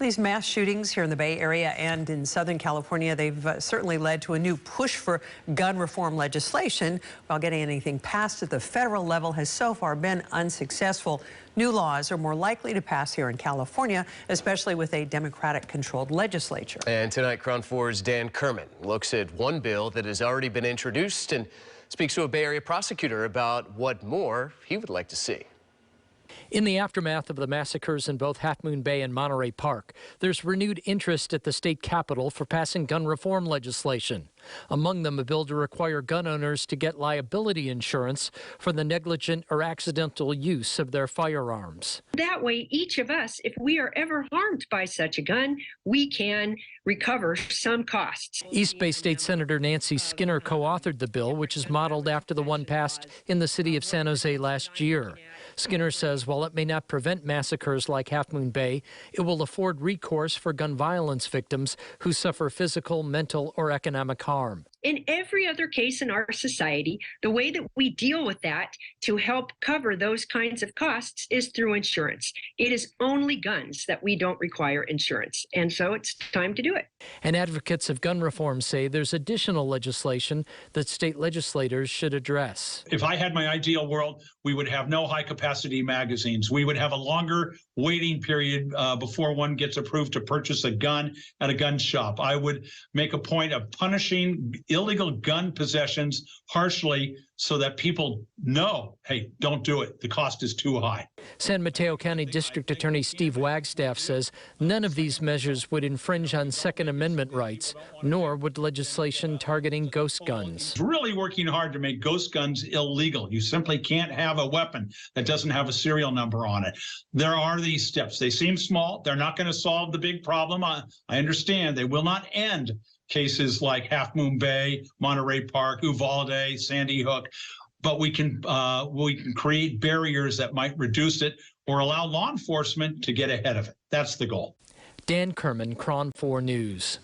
These mass shootings here in the Bay Area and in Southern California, they've certainly led to a new push for gun reform legislation. While getting anything passed at the federal level has so far been unsuccessful, new laws are more likely to pass here in California, especially with a Democratic-controlled legislature. And tonight, KRON 4's Dan Kerman looks at one bill that has already been introduced and speaks to a Bay Area prosecutor about what more he would like to see. In the aftermath of the massacres in both Half Moon Bay and Monterey Park, there's renewed interest at the state capitol for passing gun reform legislation. Among them, a bill to require gun owners to get liability insurance for the negligent or accidental use of their firearms. That way, each of us, if we are ever harmed by such a gun, we can recover some costs. East Bay State Senator Nancy Skinner co-authored the bill, which is modeled after the one passed in the city of San Jose last year. Skinner says while it may not prevent massacres like Half Moon Bay, it will afford recourse for gun violence victims who suffer physical, mental, or economic harm. In every other case in our society, the way that we deal with that to help cover those kinds of costs is through insurance. It is only guns that we don't require insurance, and so it's time to do it. And advocates of gun reform say there's additional legislation that state legislators should address. If I had my ideal world, we would have no high-capacity magazines. We would have a longer waiting period before one gets approved to purchase a gun at a gun shop. I would make a point of punishing illegal gun possessions harshly so that people know, hey, don't do it. The cost is too high. San Mateo County District Attorney Steve Wagstaff says none of these measures would infringe on Second Amendment rights, nor would legislation targeting ghost guns. Really working hard to make ghost guns illegal. You simply can't have a weapon that doesn't have a serial number on it. There are these steps. They seem small. They're not going to solve the big problem. I understand. They will not end cases like Half Moon Bay, Monterey Park, Uvalde, Sandy Hook, but we can create barriers that might reduce it or allow law enforcement to get ahead of it. That's the goal. Dan Kerman, KRON 4 News.